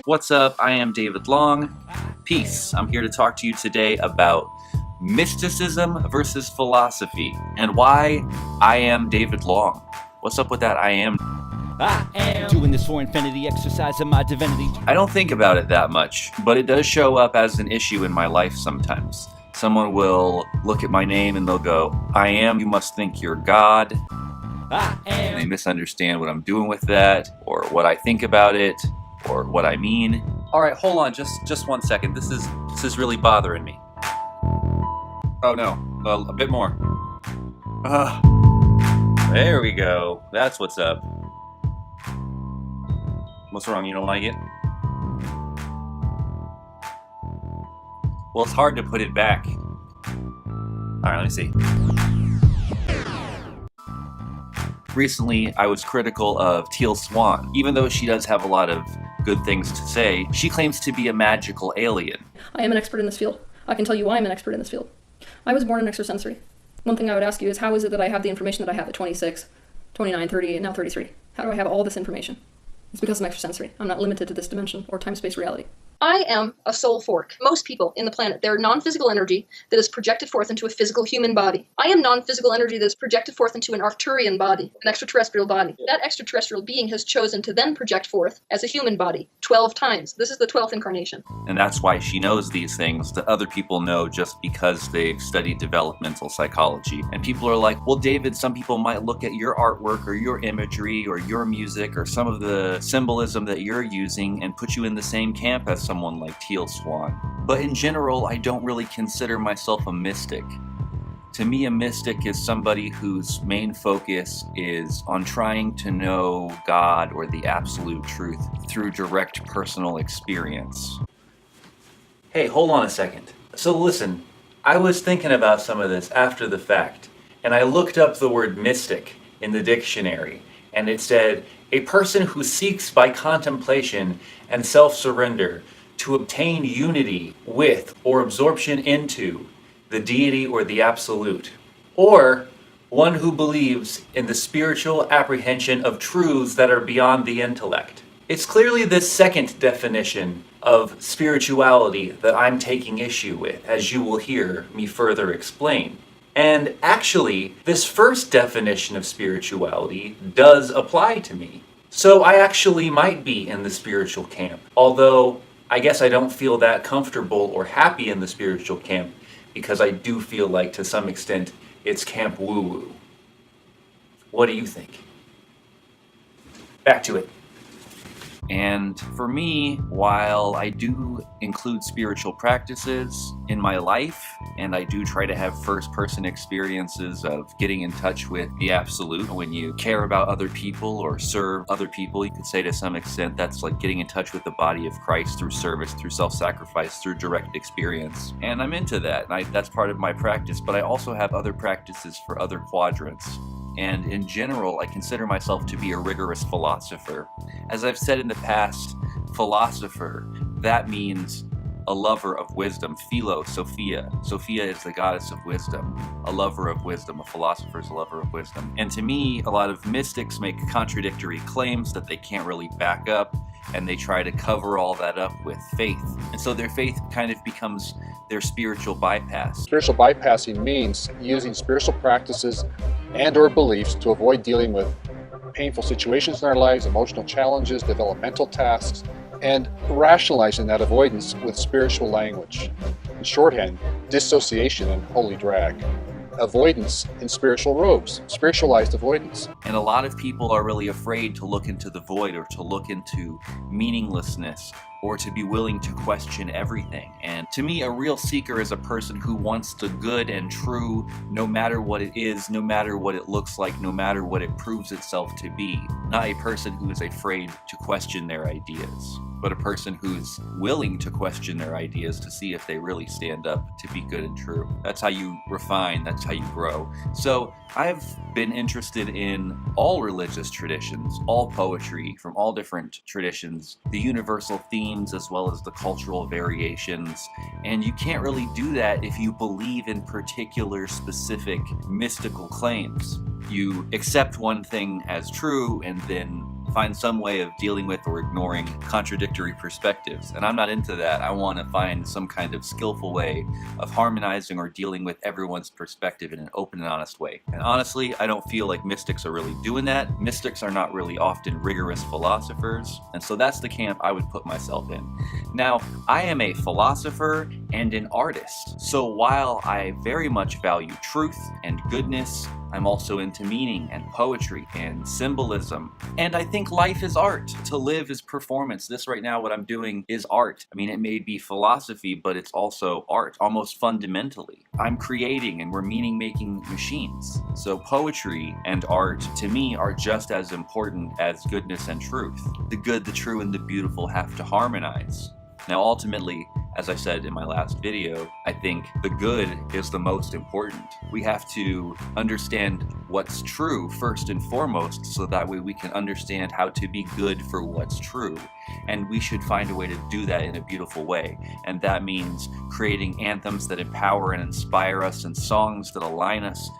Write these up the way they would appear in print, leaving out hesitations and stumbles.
What's up? I am David Long. Peace. I'm here to talk to you today about mysticism versus philosophy and why I am David Long. What's up with that I am doing this for infinity, exercising my divinity. I don't think about it that much, but it does show up as an issue in my life sometimes. Someone will look at my name and they'll go, I am, you must think you're God. And they misunderstand what I'm doing with that, or what I think about it, or what I mean. All right, hold on, just 1 second. This is really bothering me. Oh no, well, a bit more. There we go. That's what's up. What's wrong? You don't like it? Well, it's hard to put it back. All right, let me see. Recently, I was critical of Teal Swan. Even though she does have a lot of good things to say, she claims to be a magical alien. I am an expert in this field. I can tell you why I'm an expert in this field. I was born an extrasensory. One thing I would ask you is, how is it that I have the information that I have at 26, 29, 38, now 33? How do I have all this information? It's because I'm extrasensory. I'm not limited to this dimension or time-space reality. I am a soul fork. Most people in the planet, they're non-physical energy that is projected forth into a physical human body. I am non-physical energy that is projected forth into an Arcturian body, an extraterrestrial body. That extraterrestrial being has chosen to then project forth as a human body 12 times. This is the 12th incarnation. And that's why she knows these things that other people know just because they've studied developmental psychology. And people are like, well, David, some people might look at your artwork or your imagery or your music or some of the symbolism that you're using and put you in the same camp as someone like Teal Swan. But in general, I don't really consider myself a mystic. To me, a mystic is somebody whose main focus is on trying to know God or the absolute truth through direct personal experience. Hey, hold on a second. So listen, I was thinking about some of this after the fact, and I looked up the word mystic in the dictionary, and it said, a person who seeks by contemplation and self-surrender to obtain unity with or absorption into the deity or the absolute, or one who believes in the spiritual apprehension of truths that are beyond the intellect. It's clearly this second definition of spirituality that I'm taking issue with, as you will hear me further explain. And actually, this first definition of spirituality does apply to me. So I actually might be in the spiritual camp, although I guess I don't feel that comfortable or happy in the spiritual camp because I do feel like to some extent it's camp woo-woo. What do you think? Back to it. And for me, while I do include spiritual practices in my life, and I do try to have first-person experiences of getting in touch with the absolute, when you care about other people or serve other people, you could say to some extent that's like getting in touch with the body of Christ through service, through self-sacrifice, through direct experience. And I'm into that, and that's part of my practice, but I also have other practices for other quadrants. And in general, I consider myself to be a rigorous philosopher. As I've said in the past, philosopher, that means a lover of wisdom. Philo, Sophia. Sophia is the goddess of wisdom. A lover of wisdom. A philosopher is a lover of wisdom. And to me, a lot of mystics make contradictory claims that they can't really back up, and they try to cover all that up with faith. And so their faith kind of becomes their spiritual bypass. Spiritual bypassing means using spiritual practices and or beliefs to avoid dealing with painful situations in our lives, emotional challenges, developmental tasks, and rationalizing that avoidance with spiritual language. In shorthand, dissociation and holy drag. Avoidance in spiritual robes, spiritualized avoidance. And a lot of people are really afraid to look into the void or to look into meaninglessness or to be willing to question everything. And to me, a real seeker is a person who wants the good and true no matter what it is, no matter what it looks like, no matter what it proves itself to be. Not a person who is afraid to question their ideas, but a person who's willing to question their ideas to see if they really stand up to be good and true. That's how you refine, that's how you grow. So I've been interested in all religious traditions, all poetry from all different traditions, the universal themes as well as the cultural variations. And you can't really do that if you believe in particular specific mystical claims. You accept one thing as true and then find some way of dealing with or ignoring contradictory perspectives. And I'm not into that. I want to find some kind of skillful way of harmonizing or dealing with everyone's perspective in an open and honest way. And honestly, I don't feel like mystics are really doing that. Mystics are not really often rigorous philosophers, and so that's the camp I would put myself in. Now, I am a philosopher and an artist, so while I very much value truth and goodness, I'm also into meaning and poetry and symbolism. And I think life is art. To live is performance. This right now, what I'm doing is art. I mean, it may be philosophy, but it's also art, almost fundamentally. I'm creating and we're meaning-making machines. So poetry and art, to me, are just as important as goodness and truth. The good, the true, and the beautiful have to harmonize. Now, ultimately, as I said in my last video, I think the good is the most important. We have to understand what's true first and foremost, so that way we can understand how to be good for what's true. And we should find a way to do that in a beautiful way. And that means creating anthems that empower and inspire us and songs that align us.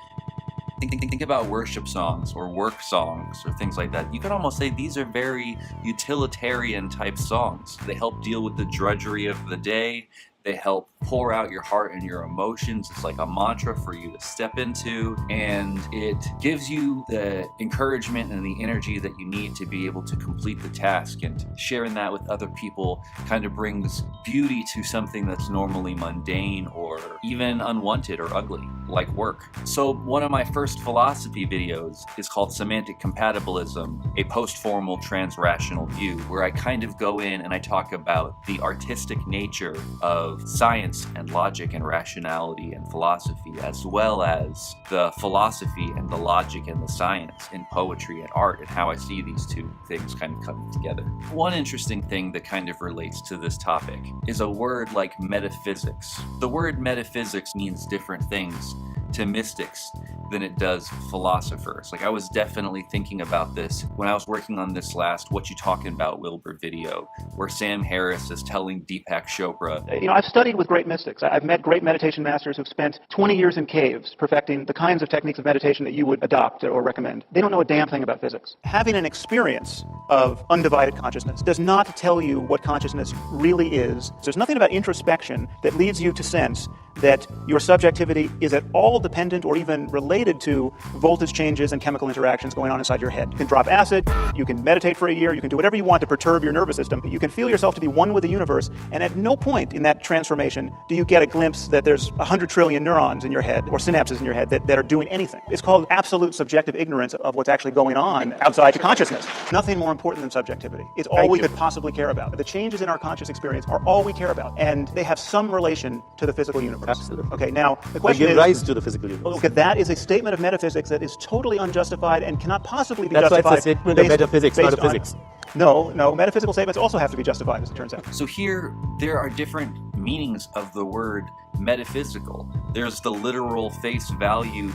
Think about worship songs or work songs or things like that. You could almost say these are very utilitarian type songs. They help deal with the drudgery of the day. They help pour out your heart and your emotions. It's like a mantra for you to step into, and it gives you the encouragement and the energy that you need to be able to complete the task. And sharing that with other people kind of brings beauty to something that's normally mundane or even unwanted or ugly, like work. So one of my first philosophy videos is called Semantic Compatibilism, a post-formal trans-rational view, where I kind of go in and I talk about the artistic nature of science and logic and rationality and philosophy, as well as the philosophy and the logic and the science in poetry and art, and how I see these two things kind of coming together. One interesting thing that kind of relates to this topic is a word like metaphysics. The word metaphysics means different things to mystics than it does philosophers. Like, I was definitely thinking about this when I was working on this last What You Talking About Wilber video, where Sam Harris is telling Deepak Chopra. I've studied with great mystics. I've met great meditation masters who've spent 20 years in caves perfecting the kinds of techniques of meditation that you would adopt or recommend. They don't know a damn thing about physics. Having an experience of undivided consciousness does not tell you what consciousness really is. There's nothing about introspection that leads you to sense that your subjectivity is at all dependent or even related to voltage changes and chemical interactions going on inside your head. You can drop acid, you can meditate for a year, you can do whatever you want to perturb your nervous system. You can feel yourself to be one with the universe, and at no point in that transformation do you get a glimpse that there's 100 trillion neurons in your head or synapses in your head that are doing anything. It's called absolute subjective ignorance of what's actually going on outside your consciousness. Nothing more important than subjectivity. It's all we could possibly care about. The changes in our conscious experience are all we care about, and they have some relation to the physical universe. Absolutely. Okay, now the question give rise to the physical universe. Okay, that is a statement of metaphysics that is totally unjustified and cannot possibly be That's justified. why it's a statement of metaphysics, not of physics. No, metaphysical statements also have to be justified, as it turns out. So here, there are different meanings of the word metaphysical. There's the literal face value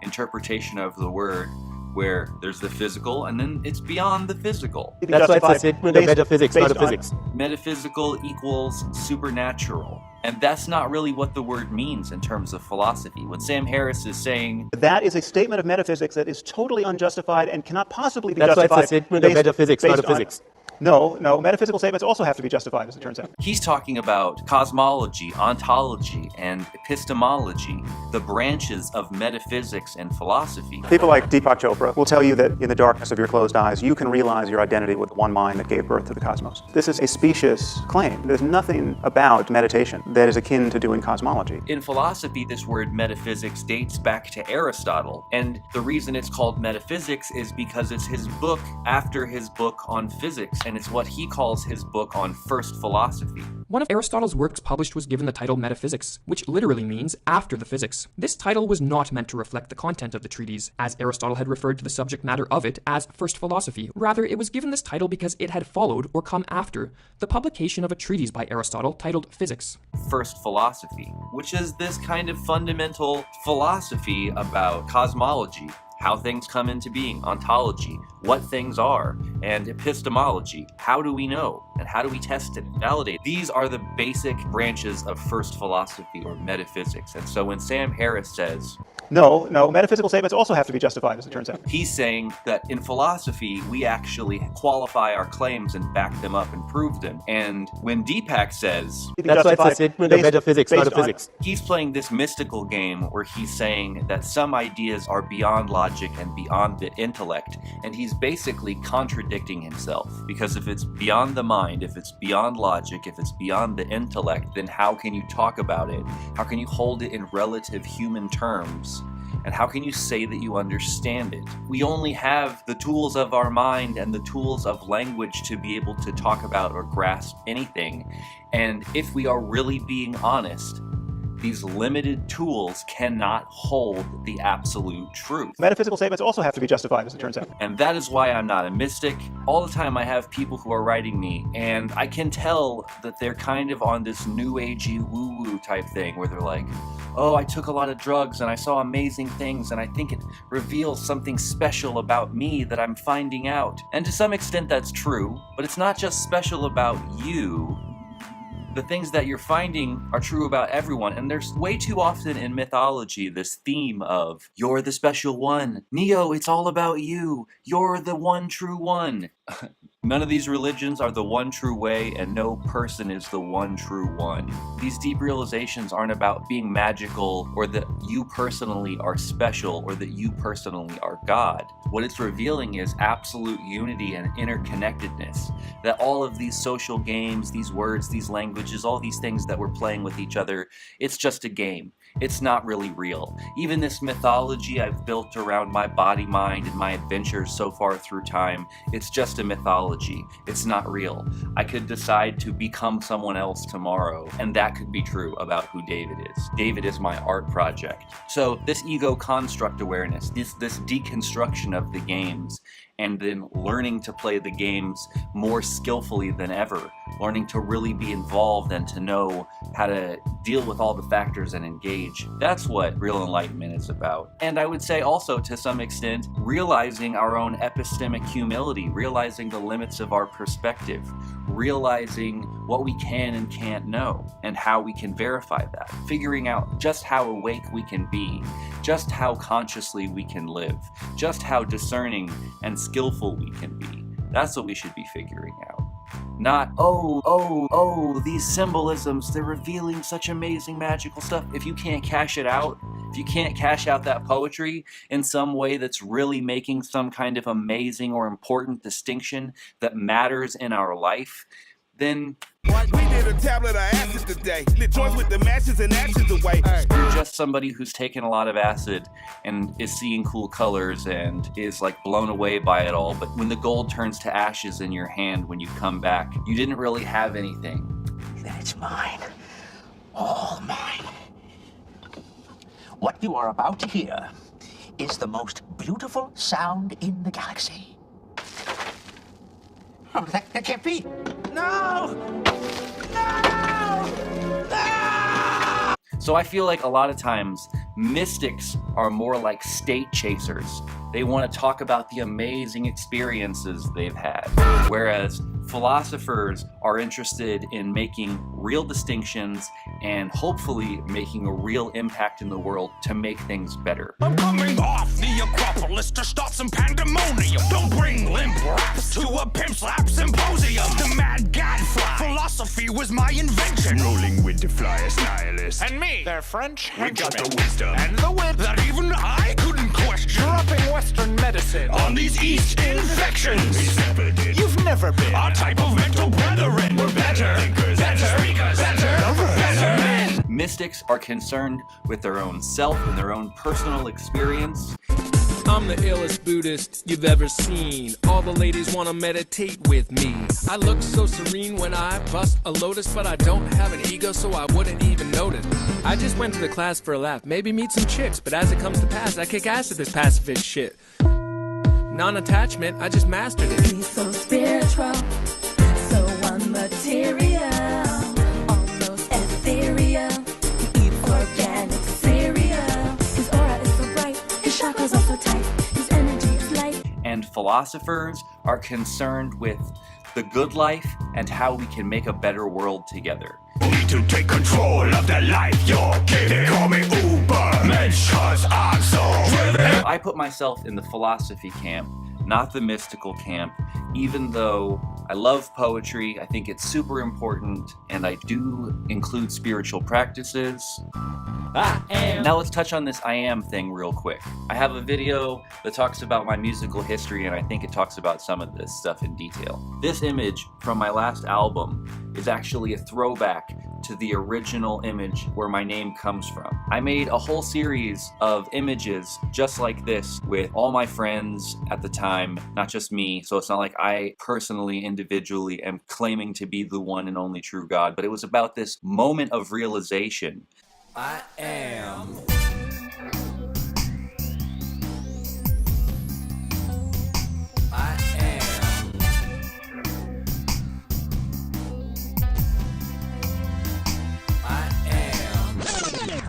interpretation of the word, where there's the physical, and then it's beyond the physical. That's why it's a statement of metaphysics, not of physics. Metaphysical equals supernatural. And that's not really what the word means in terms of philosophy. When Sam Harris is saying that is a statement of metaphysics that is totally unjustified and cannot possibly be justified. That's why it's a statement of metaphysics, not of physics. No, metaphysical statements also have to be justified, as it turns out. He's talking about cosmology, ontology, and epistemology, the branches of metaphysics and philosophy. People like Deepak Chopra will tell you that in the darkness of your closed eyes, you can realize your identity with one mind that gave birth to the cosmos. This is a specious claim. There's nothing about meditation that is akin to doing cosmology. In philosophy, this word metaphysics dates back to Aristotle, and the reason it's called metaphysics is because it's his book after his book on physics, and it's what he calls his book on first philosophy. One of Aristotle's works published was given the title Metaphysics, which literally means after the physics. This title was not meant to reflect the content of the treatise, as Aristotle had referred to the subject matter of it as first philosophy. Rather, it was given this title because it had followed or come after the publication of a treatise by Aristotle titled Physics. First philosophy, which is this kind of fundamental philosophy about cosmology, how things come into being, ontology, what things are, and epistemology, how do we know, and how do we test it and validate it? These are the basic branches of first philosophy or metaphysics. And so when Sam Harris says, No, metaphysical statements also have to be justified, as it turns out. He's saying that in philosophy, we actually qualify our claims and back them up and prove them. And when Deepak says, That's why it's a statement of metaphysics, not of physics. He's playing this mystical game where he's saying that some ideas are beyond logic and beyond the intellect, and he's basically contradicting himself. Because if it's beyond the mind, if it's beyond logic, if it's beyond the intellect, then how can you talk about it? How can you hold it in relative human terms? And how can you say that you understand it? We only have the tools of our mind and the tools of language to be able to talk about or grasp anything. And if we are really being honest, these limited tools cannot hold the absolute truth. Metaphysical statements also have to be justified, as it turns out. And that is why I'm not a mystic. All the time I have people who are writing me, and I can tell that they're kind of on this new agey woo-woo type thing where they're like, oh, I took a lot of drugs and I saw amazing things and I think it reveals something special about me that I'm finding out. And to some extent that's true, but it's not just special about you. The things that you're finding are true about everyone, and there's way too often in mythology this theme of, you're the special one. Neo, it's all about you. You're the one true one. None of these religions are the one true way, and no person is the one true one. These deep realizations aren't about being magical, or that you personally are special, or that you personally are God. What it's revealing is absolute unity and interconnectedness. That all of these social games, these words, these languages, all these things that we're playing with each other, it's just a game. It's not really real. Even this mythology I've built around my body, mind, and my adventures so far through time, it's just a mythology. It's not real. I could decide to become someone else tomorrow, and that could be true about who David is. David is my art project. So this ego construct awareness, this deconstruction of the games, and then learning to play the games more skillfully than ever, learning to really be involved and to know how to deal with all the factors and engage. That's what real enlightenment is about. And I would say also, to some extent, realizing our own epistemic humility, realizing the limits of our perspective, realizing what we can and can't know, and how we can verify that, figuring out just how awake we can be, just how consciously we can live, just how discerning and skillful we can be. That's what we should be figuring out. Not, these symbolisms, they're revealing such amazing magical stuff. If you can't cash it out, if you can't cash out that poetry in some way that's really making some kind of amazing or important distinction that matters in our life, then we did a tablet of acid today. Lit joints with the matches and actions away. You're just somebody who's taken a lot of acid and is seeing cool colors and is like blown away by it all. But when the gold turns to ashes in your hand when you come back, you didn't really have anything. Then it's mine. All mine. What you are about to hear is the most beautiful sound in the galaxy. Oh, that can't be. No! So I feel like a lot of times mystics are more like state chasers. They want to talk about the amazing experiences they've had, whereas philosophers are interested in making real distinctions and hopefully making a real impact in the world to make things better. I'm coming off the Acropolis to start some pandemonium. Don't bring limp raps to a pimp slap symposium. The mad gadfly. Philosophy was my invention. Rolling with the flyest nihilists. And me, their French henchman. We got the wisdom and the wit that even I couldn't question. Dropping Western medicine on these East infections. You've never been our type of mental brethren. We're better thinkers, better speakers, better men. Mystics are concerned with their own self and their own personal experience. I'm the illest Buddhist you've ever seen. All the ladies wanna meditate with me. I look so serene when I bust a lotus, but I don't have an ego, so I wouldn't even notice. I just went to the class for a laugh, maybe meet some chicks, but as it comes to pass, I kick ass at this pacifist shit. Non-attachment, I just mastered it. He's so spiritual, so unmaterial, almost ethereal. He eats organic cereal. His aura is so bright, his chakras are so tight, his energy is light. And philosophers are concerned with the good life and how we can make a better world together. Need to take control of the life you're giving. They call me Uber Mensch, 'cause I'm I put myself in the philosophy camp, not the mystical camp, even though I love poetry, I think it's super important, and I do include spiritual practices. Now let's touch on this I am thing real quick. I have a video that talks about my musical history, and I think it talks about some of this stuff in detail. This image from my last album is actually a throwback to the original image where my name comes from. I made a whole series of images just like this with all my friends at the time, not just me, so it's not like I personally, individually am claiming to be the one and only true God, but it was about this moment of realization. I am.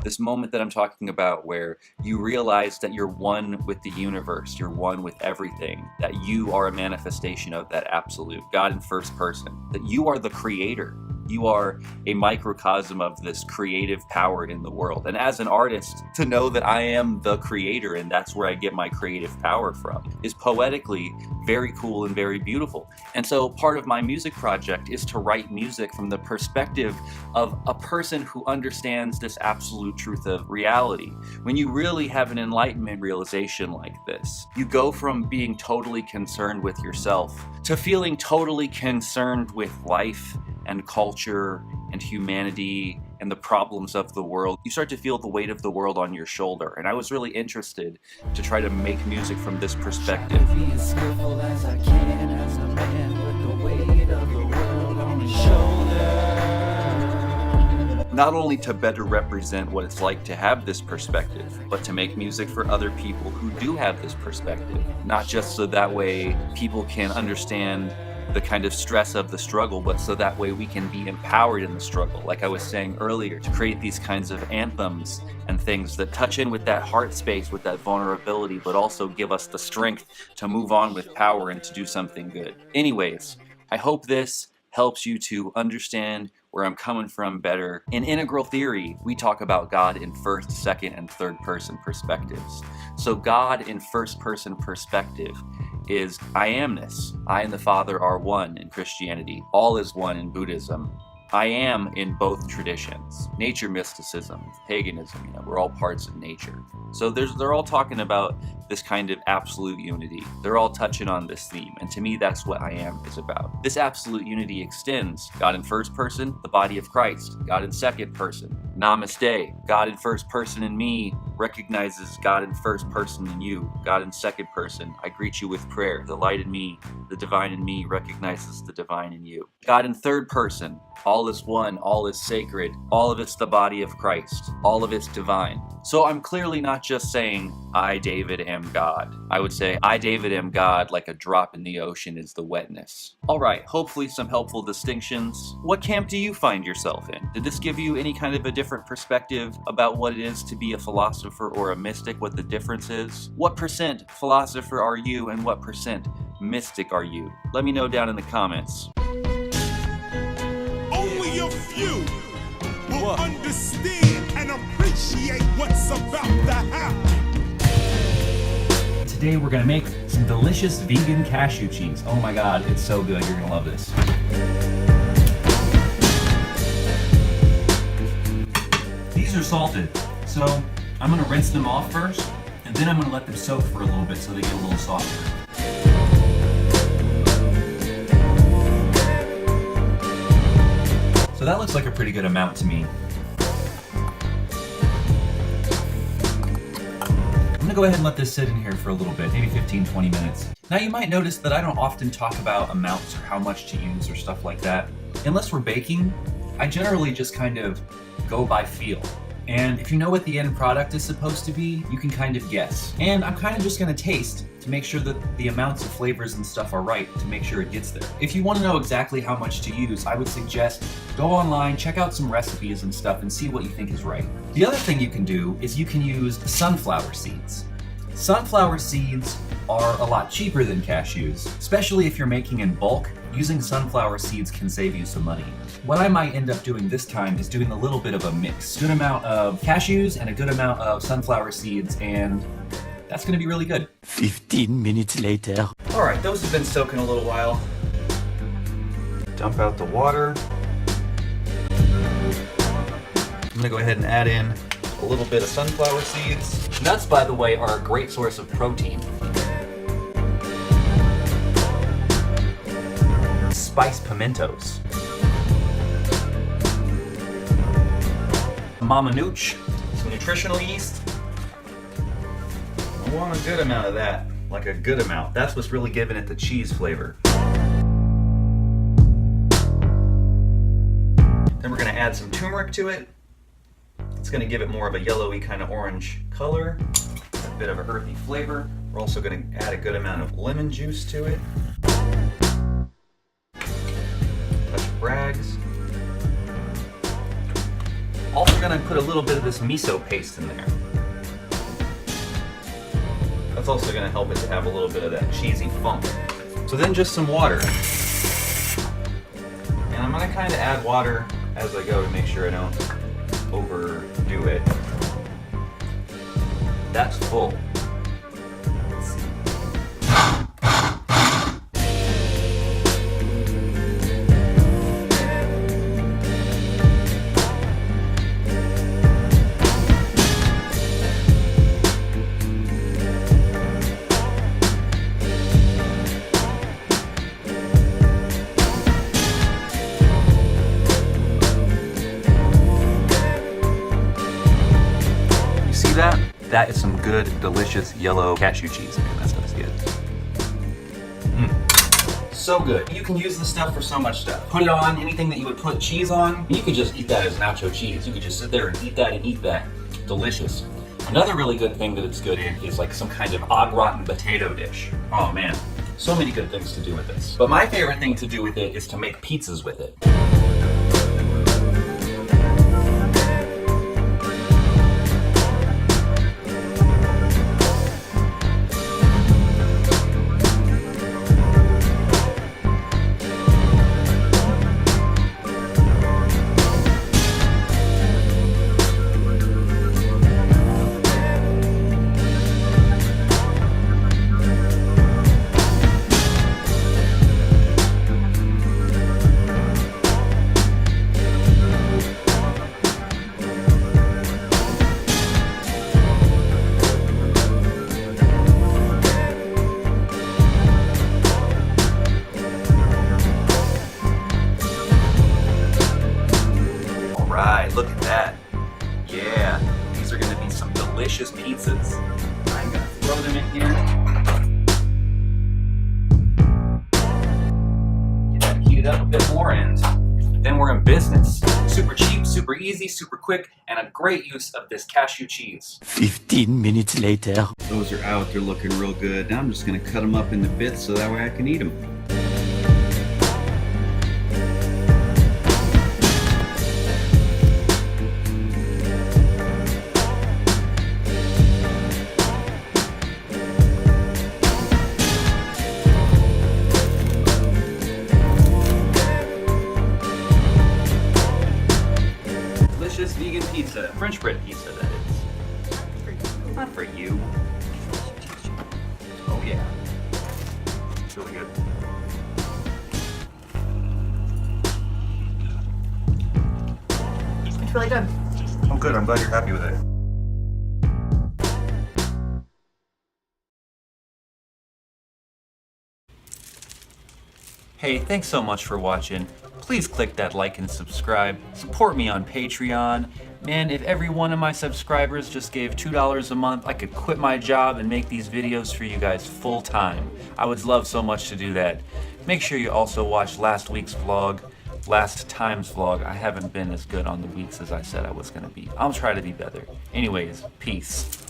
This moment that I'm talking about where you realize that you're one with the universe, you're one with everything, that you are a manifestation of that absolute, God in first person, that you are the creator. You are a microcosm of this creative power in the world. And as an artist, to know that I am the creator and that's where I get my creative power from is poetically very cool and very beautiful. And so part of my music project is to write music from the perspective of a person who understands this absolute truth of reality. When you really have an enlightenment realization like this, you go from being totally concerned with yourself to feeling totally concerned with life and culture and humanity and the problems of the world. You start to feel the weight of the world on your shoulder, and I was really interested to try to make music from this perspective. Be as skillful as I can as a man with the weight of the world on his shoulder. Not only to better represent what it's like to have this perspective, but to make music for other people who do have this perspective. Not just so that way people can understand the kind of stress of the struggle, but so that way we can be empowered in the struggle. Like I was saying earlier, to create these kinds of anthems and things that touch in with that heart space, with that vulnerability, but also give us the strength to move on with power and to do something good. Anyways, I hope this helps you to understand where I'm coming from better. In integral theory, we talk about God in first, second, and third person perspectives. So God in first person perspective is I amness. I and the Father are one in Christianity. All is one in Buddhism. I am in both traditions. Nature mysticism, paganism, we're all parts of nature. So they're all talking about this kind of absolute unity. They're all touching on this theme, and to me that's what I am is about. This absolute unity extends God in first person, the body of Christ. God in second person, namaste. God in first person in me recognizes God in first person in you. God in second person, I greet you with prayer. The light in me, the divine in me recognizes the divine in you. God in third person, all is one, all is sacred, all of it's the body of Christ, all of it's divine. So I'm clearly not just saying, I, David, am God. I would say, I, David, am God, like a drop in the ocean is the wetness. Alright, hopefully some helpful distinctions. What camp do you find yourself in? Did this give you any kind of a different perspective about what it is to be a philosopher or a mystic, what the difference is? What percent philosopher are you and what percent mystic are you? Let me know down in the comments. Only a few will understand and appreciate what's about to happen. Today we're gonna make some delicious vegan cashew cheese. Oh my god, it's so good, you're gonna love this. These are salted, so I'm gonna rinse them off first, and then I'm gonna let them soak for a little bit so they get a little softer. So that looks like a pretty good amount to me. I'm gonna go ahead and let this sit in here for a little bit, maybe 15-20 minutes. Now you might notice that I don't often talk about amounts or how much to use or stuff like that. Unless we're baking, I generally just kind of go by feel. And if you know what the end product is supposed to be, you can kind of guess. And I'm kind of just gonna taste to make sure that the amounts of flavors and stuff are right to make sure it gets there. If you want to know exactly how much to use, I would suggest go online, check out some recipes and stuff and see what you think is right. The other thing you can do is you can use sunflower seeds. Sunflower seeds are a lot cheaper than cashews, especially if you're making in bulk. Using sunflower seeds can save you some money. What I might end up doing this time is doing a little bit of a mix. Good amount of cashews and a good amount of sunflower seeds, and That's gonna be really good. 15 minutes later. All right, those have been soaking a little while. Dump out the water. I'm gonna go ahead and add in a little bit of sunflower seeds. Nuts, by the way, are a great source of protein. Spiced pimentos. Mama Nooch, some nutritional yeast. I want a good amount of that, like a good amount. That's what's really giving it the cheese flavor. Then we're gonna add some turmeric to it. It's gonna give it more of a yellowy kind of orange color, a bit of a earthy flavor. We're also gonna add a good amount of lemon juice to it. Touch of Bragg's. Also gonna put a little bit of this miso paste in there. That's also gonna help it to have a little bit of that cheesy funk. So then just some water. And I'm gonna kind of add water as I go to make sure I don't overdo it. That's full. That is some good, delicious yellow cashew cheese. Man, that stuff's good. So good. You can use this stuff for so much stuff. Put it on anything that you would put cheese on. You could just eat that as nacho cheese. You could just sit there and eat that and eat that. Delicious. Another really good thing that it's good in is like some kind of au gratin potato dish. Oh man, so many good things to do with this. But my favorite thing to do with it is to make pizzas with it. Look at that. Yeah, these are gonna be some delicious pizzas. I'm gonna throw them in here. Get that heated up a bit more and then we're in business. Super cheap, super easy, super quick, and a great use of this cashew cheese. 15 minutes later. Those are out, they're looking real good. Now I'm just gonna cut them up into bits so that way I can eat them. Vegan pizza, French bread pizza, that is. Not for you. Oh yeah. It's really good. It's really good. Oh good, I'm glad you're happy with it. Hey, thanks so much for watching. Please click that like and subscribe. Support me on Patreon. Man, if every one of my subscribers just gave $2 a month, I could quit my job and make these videos for you guys full time. I would love so much to do that. Make sure you also watch last week's vlog, last time's vlog. I haven't been as good on the weeks as I said I was gonna be. I'll try to be better. Anyways, peace.